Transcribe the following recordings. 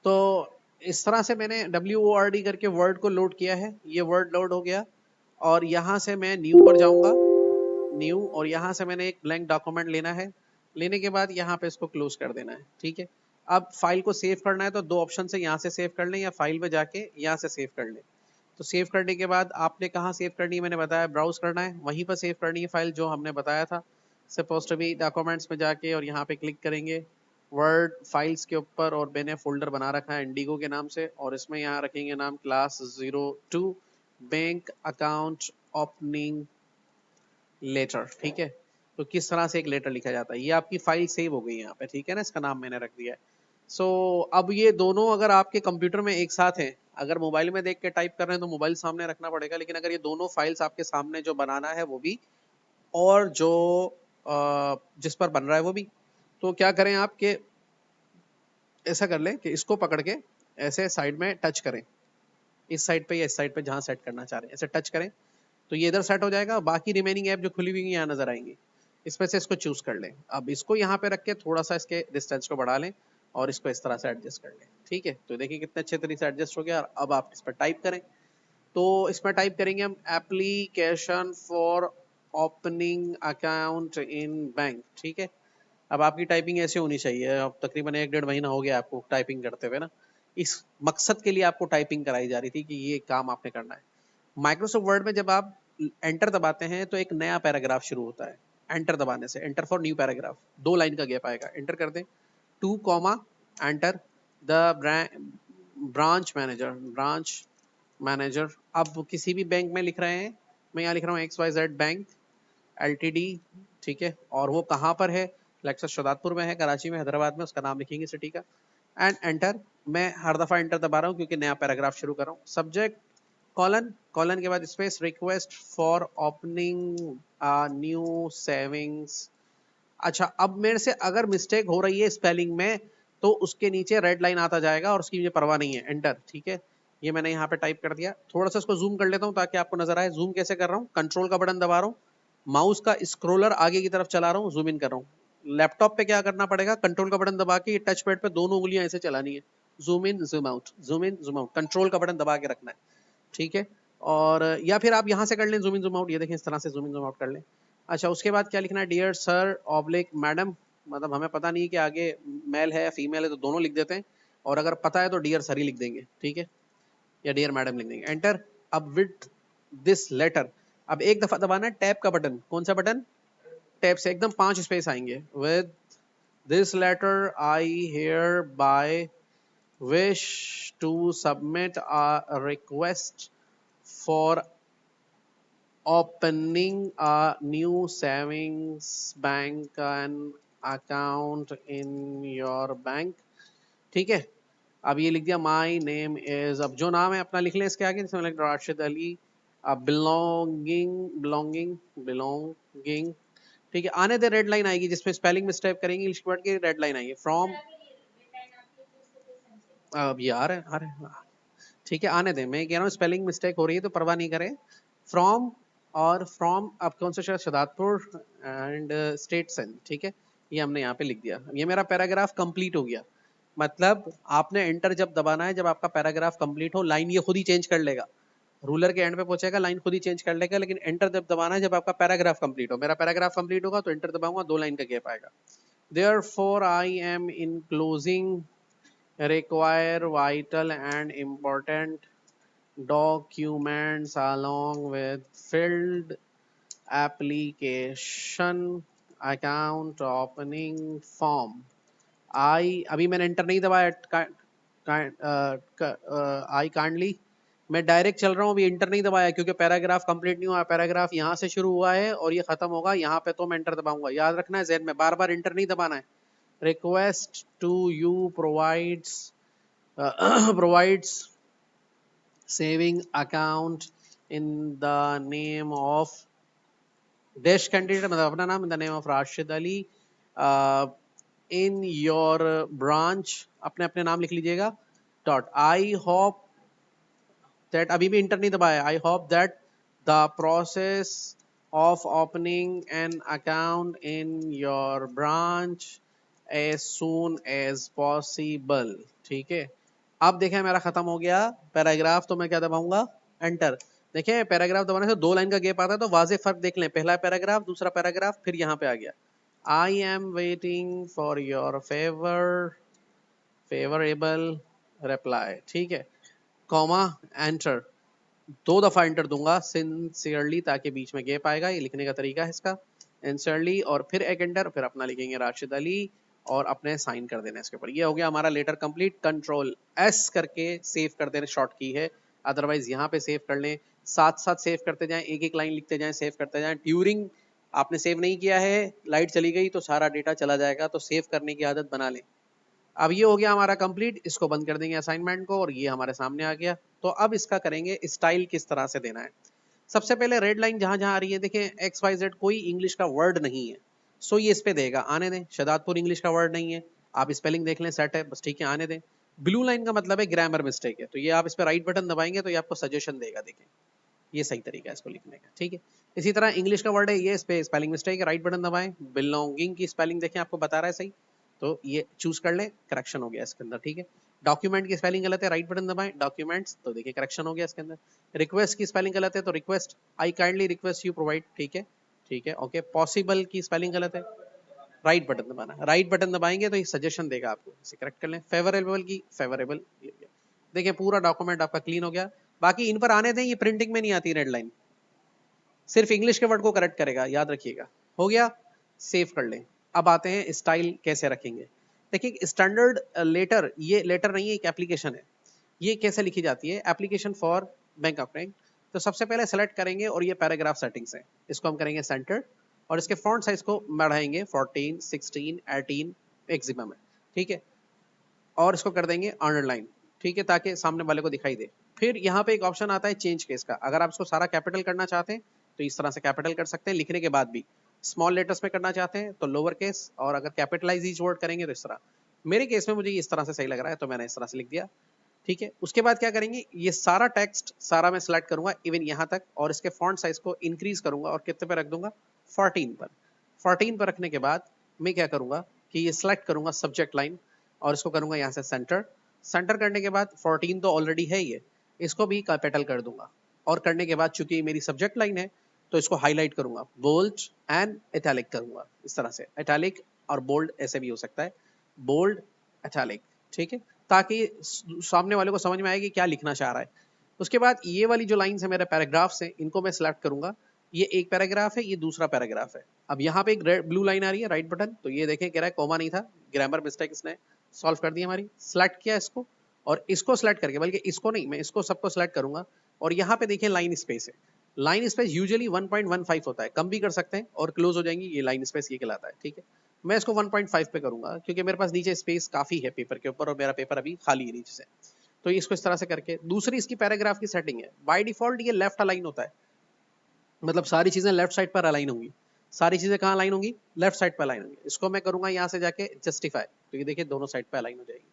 तो इस तरह से मैंने WORD करके वर्ड को लोड किया है, ये वर्ड लोड हो गया और यहाँ से मैं न्यू पर जाऊंगा, न्यू, और यहाँ से मैंने एक ब्लैंक डॉक्यूमेंट लेना है, लेने के बाद यहाँ पे इसको क्लोज कर देना है। ठीक है, अब फाइल को सेव करना है तो दो ऑप्शन से, यहाँ से सेव कर लें या फाइल में जाके यहाँ से सेव कर लें। तो सेव करने के बाद आपने कहाँ सेव करनी है, मैंने बताया ब्राउज करना है, वहीं पर सेव करनी है फाइल जो हमने बताया था। सपोज टू बी डॉक्यूमेंट्स में जाके और यहाँ पे क्लिक करेंगे वर्ड फाइल्स के ऊपर, और मैंने फोल्डर बना रखा है इंडिगो के नाम से, और इसमें यहाँ रखेंगे नाम class02 bank account opening letter. ठीक है, तो किस तरह से एक लेटर लिखा जाता है, ये आपकी फाइल सेव हो गई यहाँ पे। ठीक है ना, इसका नाम मैंने रख दिया है। सो अब ये दोनों अगर आपके कंप्यूटर में एक साथ हैं, अगर मोबाइल में देख के टाइप कर रहे हैं तो मोबाइल सामने रखना पड़ेगा, लेकिन अगर ये दोनों फाइल्स आपके सामने जो बनाना है वो भी, और जो जिस पर बन रहा है वो भी, तो क्या करें आपके, ऐसा कर लें कि इसको पकड़ के ऐसे साइड में टच करें, इस साइड पे या इस साइड पे जहां सेट करना चाह रहे हैं ऐसे टच करें, तो ये इधर सेट हो जाएगा। बाकी रिमेनिंग ऐप जो खुली हुई है यहाँ नजर आएंगी, इसमें से इसको चूज कर लें। अब इसको यहाँ पे रख के थोड़ा सा इसके डिस्टेंस को बढ़ा लें और इसको इस तरह से एडजस्ट कर लें। ठीक है, तो देखिए कितने अच्छे तरीके से एडजस्ट हो गया। और अब आप इस पर टाइप करें, तो इसमें टाइप करेंगे हम application for opening account in bank. ठीक है, अब आपकी टाइपिंग ऐसे होनी चाहिए। अब तकरीबन 1-1.5 महीना हो गया आपको टाइपिंग करते हुए ना, इस मकसद के लिए आपको टाइपिंग कराई जा रही थी कि ये काम आपने करना है। माइक्रोसॉफ्ट वर्ड में जब आप एंटर दबाते हैं तो एक नया पैराग्राफ शुरू होता है। एंटर दबाने से, enter for new paragraph, 2 line का गैप आएगा, एंटर कर दें, 2 comma enter the branch manager. अब किसी भी बैंक में लिख रहे हैं, मैं यहाँ लिख रहा हूँ XYZ बैंक LTD। ठीक है, और वो कहाँ पर है, लेक्चर शहदादपुर में है, कराची में, हैदराबाद में, उसका नाम लिखेंगे सिटी का, एंड एंटर। मैं हर दफा एंटर दबा रहा हूँ क्योंकि नया पैराग्राफ शुरू कर रहा हूँ। सब्जेक्ट कॉलन, कॉलन के बाद space, request for opening new savings. अच्छा, अब मेरे से अगर मिस्टेक हो रही है स्पेलिंग में तो उसके नीचे रेड लाइन आता जाएगा और उसकी मुझे परवाह नहीं है, एंटर। ठीक है, ये मैंने यहाँ पे टाइप कर दिया। थोड़ा सा इसको जूम कर लेता हूँ ताकि आपको नजर आए। जूम कैसे कर रहा हूँ, कंट्रोल का बटन दबा रहा हूँ, माउस का स्क्रोलर आगे की तरफ चला रहा हूँ, जूम इन कर रहा हूँ। लैपटॉप पे क्या करना पड़ेगा, कंट्रोल का बटन दबा के टच पैड पे दोनों उंगलियां ऐसे चलानी है, zoom in zoom out, zoom in zoom out, control का बटन दबा के रखना है। ठीक है, और या फिर आप यहाँ से कर लें जूम इन जूम आउट, ये देखें इस तरह से जूम इन जूम आउट कर लें। अच्छा, उसके बाद क्या लिखना है, डियर सर ऑब्लिक मैडम, मतलब हमें पता नहीं कि आगे मेल है या फीमेल है तो दोनों लिख देते हैं, और अगर पता है तो डियर सर ही लिख देंगे। ठीक है, या डियर मैडम लिख देंगे, एंटर। अब विद दिस लेटर, अब एक दफा दबाना है टैब का बटन। कौन सा बटन, टैब से एकदम 5 स्पेस आएंगे। With this letter I hereby wish to submit a request for opening a new savings bank and account in your bank। ठीक है, अब ये लिख दिया, माई नेम इज, अब जो नाम है अपना लिख लें इसके आगे, जैसे मैंने Rashid Ali, belonging belonging belonging. ठीक है, आने दे, रेड लाइन आएगी जिसमें स्पेलिंग मिस्टेक करेंगे इंग्लिश वर्ड की, रेड लाइन आएगी फ्रॉम। अब ये आ रहे। ठीक है, आने दें, मैं कह रहा हूँ स्पेलिंग मिस्टेक हो रही है तो परवाह नहीं करें। फ्रॉम, और फ्रॉम अब कौन सा शहर, शहदादपुर एंड स्टेट सिंध। ठीक है, ये हमने यहाँ पे लिख दिया। ये मेरा पैराग्राफ कंप्लीट हो गया। मतलब आपने एंटर जब दबाना है, जब आपका पैराग्राफ कंप्लीट हो, लाइन ये खुद ही चेंज कर लेगा, रूलर के एंड पे पहुंचेगा, लाइन खुद ही चेंज कर लेगा, लेकिन एंटर जब दबाना है जब आपका पैराग्राफ कंप्लीट हो। मेरा पैराग्राफ कंप्लीट होगा तो एंटर दबाऊंगा, 2 लाइन का गैप आएगा। Therefore I am enclosing require vital and important documents along with filled application account opening form। आई, अभी मैंने एंटर नहीं दबाया, आई काइंडली, मैं डायरेक्ट चल रहा हूँ, अभी एंटर नहीं दबाया क्योंकि पैराग्राफ कंप्लीट नहीं हुआ। पैराग्राफ यहाँ से शुरू हुआ है और ये खत्म होगा यहाँ पे, तो मैं एंटर दबाऊंगा। याद रखना है ज़हन में, बार बार एंटर नहीं दबाना है। Request to you provides provides saving account in the name of dash candidate, मतलब अपना नाम, in the name of Rashid Ali, in your branch, अपने अपने नाम लिख लीजिएगा, डॉट। आई होप दैट, अभी भी इंटर नहीं दबाया, I hope that the process of opening an account in your branch as soon as possible. ठीक है, अब देखें मेरा खत्म हो गया पैराग्राफ, तो मैं क्या दबाऊंगा, एंटर। देखें पैराग्राफ दबाने से 2 लाइन का गैप आता है, तो वाजे फर्क देख लें, पहला पैराग्राफ, दूसरा पैराग्राफ, फिर यहाँ पे आ गया I am waiting for your favourable reply, ठीक है, कॉमा, एंटर, 2 दफा एंटर दूंगा सिंसियरली, ताकि बीच में गैप आएगा, ये लिखने का तरीका है इसका, सिंसियरली, और फिर एक एंटर, फिर अपना लिखेंगे राशिद अली और अपने साइन कर देना इसके ऊपर। ये हो गया हमारा लेटर कंप्लीट। कंट्रोल एस करके सेव कर देना, शॉर्ट की है, अदरवाइज यहाँ पे सेव कर लें, साथ साथ सेव करते जाएं, एक एक लाइन लिखते जाएं, सेव करते जाएं। ड्यूरिंग आपने सेव नहीं किया है, लाइट चली गई तो सारा डेटा चला जाएगा, तो सेव करने की आदत बना लें। अब ये हो गया हमारा कंप्लीट, इसको बंद कर देंगे असाइनमेंट को, और ये हमारे सामने आ गया। तो अब इसका करेंगे स्टाइल किस तरह से देना है। सबसे पहले रेड लाइन जहां जहां आ रही है, देखें एक्स वाई जेड कोई इंग्लिश का वर्ड नहीं है, सो ये इस पे देगा, आने दें। शहदादपुर इंग्लिश का वर्ड नहीं है, आप स्पेलिंग देख लें, सेट है, बस ठीक है, आने दें। ब्लू लाइन का मतलब है ग्रामर मिस्टेक है, तो ये आप इस पर राइट बटन दबाएंगे तो ये आपको सजेशन देगा, देखें ये सही तरीका है इसको लिखने का, ठीक है। इसी तरह इंग्लिश का वर्ड है ये, इस पे स्पेलिंग मिस्टेक है, राइट बटन दबाएं। बिलोंगिंग की स्पेलिंग देखें, आपको बता रहा है सही, तो ये चूज कर लें, करेक्शन हो गया इसके अंदर, ठीक है। डॉक्यूमेंट की स्पेलिंग गलत है, राइट बटन दबाएं, डॉक्यूमेंट्स, तो देखिए करेक्शन हो गया इसके अंदर। रिक्वेस्ट की स्पेलिंग गलत है, तो request, I kindly request you provide, ठीक है, ठीक है, ओके। पॉसिबल की स्पेलिंग गलत है, राइट बटन दबाना, राइट बटन दबाएंगे तो ये सजेशन देगा आपको, इसे करेक्ट कर लें। फेवरेबल की फेवरेबल, देखिए पूरा डॉक्यूमेंट आपका क्लीन हो गया। बाकी इन पर आने दें, ये प्रिंटिंग में नहीं आती रेड लाइन, सिर्फ इंग्लिश के वर्ड को करेक्ट करेगा, याद रखिएगा। हो गया, सेव कर लें। अब आते हैं स्टाइल कैसे रखेंगे। देखिए स्टैंडर्ड लेटर, ये लेटर नहीं है, एक एप्लीकेशन है। ये कैसे लिखी जाती है, एप्लीकेशन फॉर बैंक अकाउंटिंग। तो सबसे पहले सेलेक्ट करेंगे, और ये पैराग्राफ सेटिंग्स है, इसको हम करेंगे सेंटर, और इसके फॉन्ट साइज को बढ़ाएंगे 14, 16, 18 मैक्सिमम है, ठीक है। और इसको कर देंगे अंडरलाइन, ठीक है, ताकि सामने वाले को दिखाई दे। फिर यहाँ पे एक ऑप्शन आता है चेंज केस का, अगर आप इसको सारा कैपिटल करना चाहते हैं तो इस तरह से कैपिटल कर सकते हैं लिखने के बाद भी, स्मॉल लेटर्स में करना चाहते हैं तो लोअर केस, और अगर कैपिटलाइज ईच वर्ड करेंगे तो इस तरह। मेरे केस में मुझे इस तरह से सही लग रहा है, तो मैंने इस तरह से लिख दिया, ठीक है। उसके बाद क्या करेंगे, ये सारा टेक्स्ट सारा मैं सिलेक्ट करूंगा इवन यहाँ तक, और इसके फॉन्ट साइज को इंक्रीज करूंगा, और कितने पे रख दूंगा, 14 पर। 14 पर रखने के बाद मैं क्या करूंगा कि ये सिलेक्ट करूंगा सब्जेक्ट लाइन, और इसको करूंगा यहाँ से सेंटर। सेंटर करने के बाद 14 तो ऑलरेडी है ये, इसको भी कैपिटल कर दूंगा, और करने के बाद चूंकि मेरी सब्जेक्ट लाइन है तो इसको हाईलाइट करूंगा, बोल्ड एंड इटैलिक करूंगा, इस तरह से इटैलिक और बोल्ड ऐसे भी हो सकता है, बोल्ड इटैलिक, ठीक है, ताकि सामने वाले को समझ में आए कि क्या लिखना चाह रहा है। उसके बाद ये वाली जो लाइन्स है मेरे पैराग्राफ्स हैं, इनको मैं सिलेक्ट करूंगा, ये एक पैराग्राफ है, ये दूसरा पैराग्राफ है। अब यहाँ पे एक ब्लू लाइन आ रही है, राइट बटन, तो ये देखें कह रहा है कॉमा नहीं था, ग्रामर मिस्टेक इसने सॉल्व कर दी हमारी। सिलेक्ट किया इसको, और इसको सिलेक्ट करके, बल्कि इसको नहीं, मैं इसको सबको सिलेक्ट करूंगा, और यहाँ पे देखिए लाइन स्पेस है। लाइन स्पेस यूजुअली 1.15 होता है, कम भी कर सकते हैं और क्लोज हो जाएंगी, ये लाइन स्पेस ये कहलाता है, ठीक है। मैं इसको 1.5 पे करूंगा, क्योंकि मेरे पास नीचे स्पेस काफी है पेपर के ऊपर, और मेरा पेपर अभी खाली है नीचे से। तो इसको इस तरह से करके, दूसरी इसकी पैराग्राफ की सेटिंग है, बाय डिफॉल्ट ये लेफ्ट अलाइन होता है, मतलब सारी चीजें लेफ्ट साइड पर अलाइन होंगी। सारी चीजें कहाँ अलाइन होंगी, लेफ्ट साइड पर अलाइन होंगी। इसको मैं करूंगा यहाँ से जाके जस्टिफाई, तो ये देखिए दोनों साइड पे अलाइन हो जाएगी,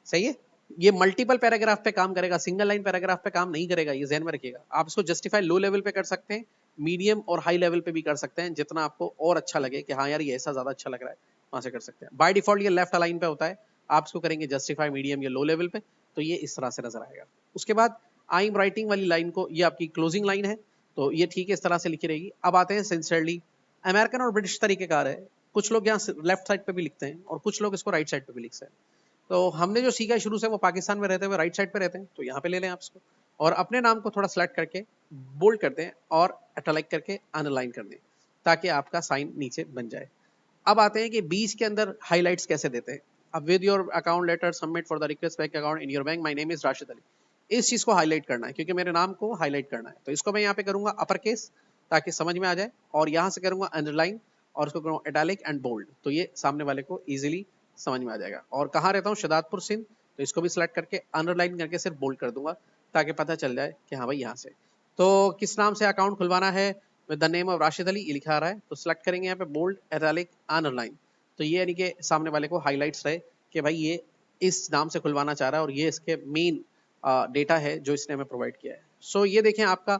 सही है। ये मल्टीपल पैराग्राफ पे काम करेगा, सिंगल लाइन पैराग्राफ पे काम नहीं करेगा, ये ध्यान में रखिएगा। आप इसको जस्टिफाई लो लेवल पे कर सकते हैं, मीडियम और हाई लेवल पे भी कर सकते हैं, जितना आपको और अच्छा लगे कि हाँ यार ये ऐसा ज्यादा अच्छा लग रहा है, वहां से कर सकते हैं। बाय डिफॉल्ट ये लेफ्ट अलाइन पे होता है, आप इसको करेंगे जस्टिफाई मीडियम या लो लेवल पे, तो ये इस तरह से नजर आएगा। उसके बाद आई एम राइटिंग वाली लाइन को, ये आपकी क्लोजिंग लाइन है, तो ये ठीक है, इस तरह से लिखी रहेगी। अब आते हैं सिंसियरली, अमेरिकन और ब्रिटिश तरीकेकार है, कुछ लोग यहाँ लेफ्ट साइड पे भी लिखते हैं और कुछ लोग इसको राइट साइड पे भी लिखते हैं। तो हमने जो सीखा है शुरू से, वो पाकिस्तान में रहते हुए राइट साइड पे रहते हैं, तो यहाँ पे ले लें आप इसको, और अपने नाम को थोड़ा सेलेक्ट करके बोल्ड कर दें और इटैलिक करके अंडरलाइन कर दें, ताकि आपका साइन नीचे बन जाए। अब आते हैं कि बीच के अंदर हाइलाइट्स कैसे देते हैं। अब with your account letter submit for the request bank account in your bank, my name is Rashid Ali, इस चीज को हाईलाइट करना है, क्योंकि मेरे नाम को हाईलाइट करना है। तो इसको मैं यहाँ पे करूंगा अपर केस, ताकि समझ में आ जाए, और यहाँ से करूंगा अंडरलाइन, और इसको करूंगा इटैलिक एंड बोल्ड, तो ये सामने वाले को इजीली समझ में आ जाएगा। और कहाँ रहता हूँ, शहदादपुर सिंध, तो इसको भी सिलेक्ट करके अंडरलाइन करके सिर्फ बोल्ड कर दूंगा, ताकि पता चल जाए कि हाँ भाई यहाँ से। तो किस नाम से अकाउंट खुलवाना है, with the name of Rashid Ali, ये लिखा आ रहा है, तो सिलेक्ट करेंगे यहाँ पे बोल्ड, इटैलिक, अंडरलाइन, तो ये यानी कि सामने वाले को हाईलाइट्स रहे कि भाई ये इस नाम से खुलवाना चाह रहा है, और ये इसके मेन डेटा है जो इसने हमें प्रोवाइड किया है। सो ये देखें आपका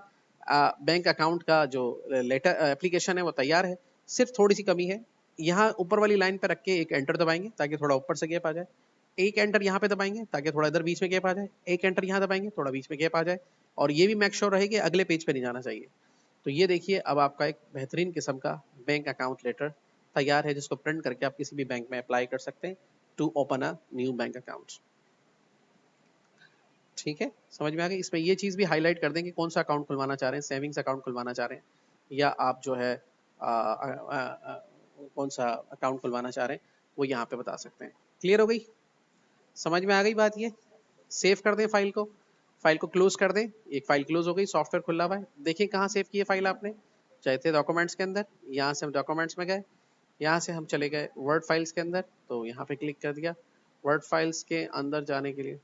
बैंक अकाउंट का जो लेटर एप्लीकेशन है वो तैयार है। सिर्फ थोड़ी सी कमी है, यहाँ ऊपर वाली लाइन पे रख के एक एंटर दबाएंगे ताकि थोड़ा ऊपर से गैप आ जाए, एक एंटर यहाँ पे दबाएंगे ताकि थोड़ा इधर बीच में गैप आ जाए, एक एंटर यहाँ दबाएंगे थोड़ा बीच में गैप आ जाए, और ये भी मेक श्योर रहे कि अगले पेज पे नहीं जाना चाहिए। तो ये देखिए अब आपका एक बेहतरीन किस्म का बैंक अकाउंट लेटर तैयार है, जिसको प्रिंट करके आप किसी भी बैंक में अप्लाई कर सकते हैं to open a new bank account. ठीक है, समझ में आ गई। इसमें ये चीज़ भी हाईलाइट कर दें कि कौन सा अकाउंट खुलवाना चाह रहे हैं, सेविंग्स अकाउंट खुलवाना चाह रहे हैं या आप जो है कौन सा अकाउंट खुलवाना चाह रहे हैं, वो यहाँ पे बता सकते हैं। क्लियर हो गई, समझ में आ गई बात। ये सेव कर दें फाइल को क्लोज कर दें। एक फाइल क्लोज हो गई, सॉफ्टवेयर खुला हुआ है। देखिए कहाँ सेव की है फाइल आपने, चाहे थे डॉक्यूमेंट्स के अंदर, यहाँ से हम डॉक्यूमेंट्स में गए, यहाँ से हम चले गए वर्ड फाइल्स के अंदर, तो यहाँ पे क्लिक कर दिया। वर्ड फाइल्स के अंदर जाने के लिए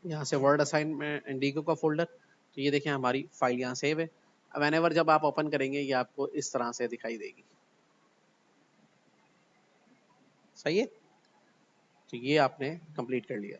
यहाँ से वर्ड असाइन में इंडिगो का फोल्डर, तो ये देखें हमारी फाइल यहाँ सेव है। व्हेनेवर जब आप ओपन करेंगे ये आपको इस तरह से दिखाई देगी। सही है, तो ये आपने कंप्लीट कर लिया।